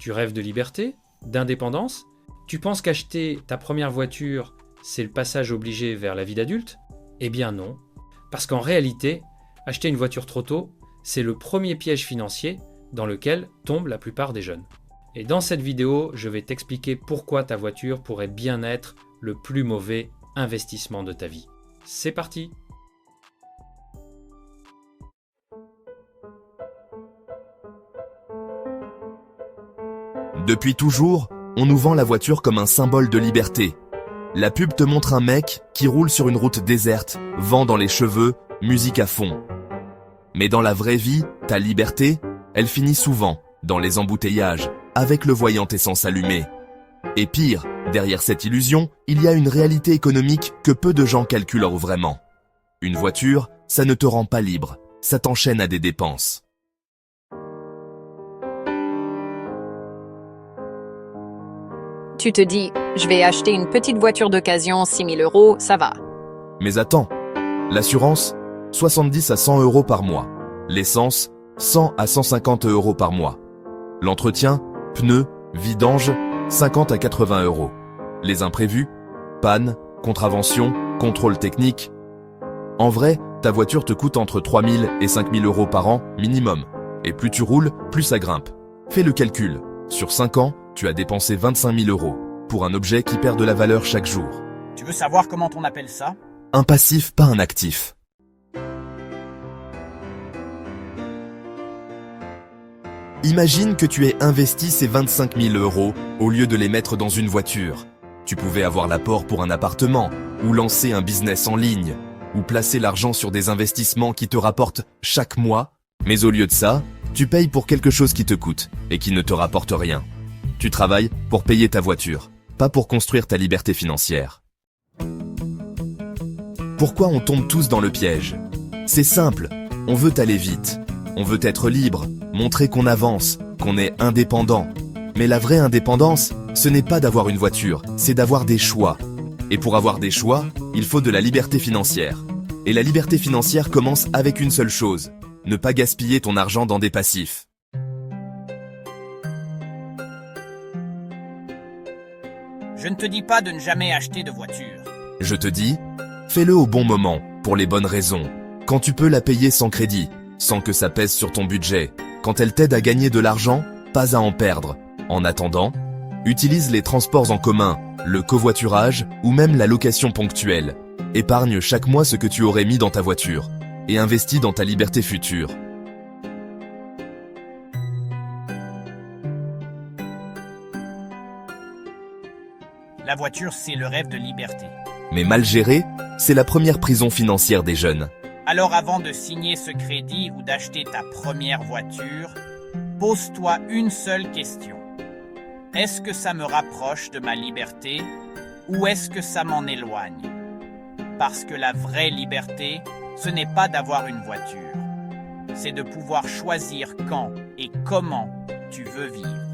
Tu rêves de liberté, d'indépendance? Tu penses qu'acheter ta première voiture, c'est le passage obligé vers la vie d'adulte? Eh bien non, parce qu'en réalité, acheter une voiture trop tôt, c'est le premier piège financier dans lequel tombent la plupart des jeunes. Et dans cette vidéo, je vais t'expliquer pourquoi ta voiture pourrait bien être le plus mauvais investissement de ta vie. C'est parti! Depuis toujours, on nous vend la voiture comme un symbole de liberté. La pub te montre un mec qui roule sur une route déserte, vent dans les cheveux, musique à fond. Mais dans la vraie vie, ta liberté, elle finit souvent dans les embouteillages, avec le voyant essence allumé. Et pire, derrière cette illusion, il y a une réalité économique que peu de gens calculent vraiment. Une voiture, ça ne te rend pas libre, ça t'enchaîne à des dépenses. Tu te dis, je vais acheter une petite voiture d'occasion, 6 000 €, ça va. Mais attends, l'assurance, 70 à 100 € par mois. L'essence, 100 à 150 € par mois. L'entretien, pneus, vidange, 50 à 80 €. Les imprévus, panne, contravention, contrôle technique. En vrai, ta voiture te coûte entre 3 000 et 5 000 € par an minimum. Et plus tu roules, plus ça grimpe. Fais le calcul. Sur 5 ans, tu as dépensé 25 000 € pour un objet qui perd de la valeur chaque jour. Tu veux savoir comment on appelle ça? Un passif, pas un actif. Imagine que tu aies investi ces 25 000 € au lieu de les mettre dans une voiture. Tu pouvais avoir l'apport pour un appartement, ou lancer un business en ligne, ou placer l'argent sur des investissements qui te rapportent chaque mois. Mais au lieu de ça, tu payes pour quelque chose qui te coûte et qui ne te rapporte rien. Tu travailles pour payer ta voiture, pas pour construire ta liberté financière. Pourquoi on tombe tous dans le piège? C'est simple, on veut aller vite, on veut être libre, montrer qu'on avance, qu'on est indépendant. Mais la vraie indépendance, ce n'est pas d'avoir une voiture, c'est d'avoir des choix. Et pour avoir des choix, il faut de la liberté financière. Et la liberté financière commence avec une seule chose, ne pas gaspiller ton argent dans des passifs. Je ne te dis pas de ne jamais acheter de voiture. Je te dis, fais-le au bon moment, pour les bonnes raisons. Quand tu peux la payer sans crédit, sans que ça pèse sur ton budget. Quand elle t'aide à gagner de l'argent, pas à en perdre. En attendant, utilise les transports en commun, le covoiturage ou même la location ponctuelle. Épargne chaque mois ce que tu aurais mis dans ta voiture et investis dans ta liberté future. La voiture, c'est le rêve de liberté. Mais mal gérée, c'est la première prison financière des jeunes. Alors avant de signer ce crédit ou d'acheter ta première voiture, pose-toi une seule question. Est-ce que ça me rapproche de ma liberté ou est-ce que ça m'en éloigne? Parce que la vraie liberté, ce n'est pas d'avoir une voiture. C'est de pouvoir choisir quand et comment tu veux vivre.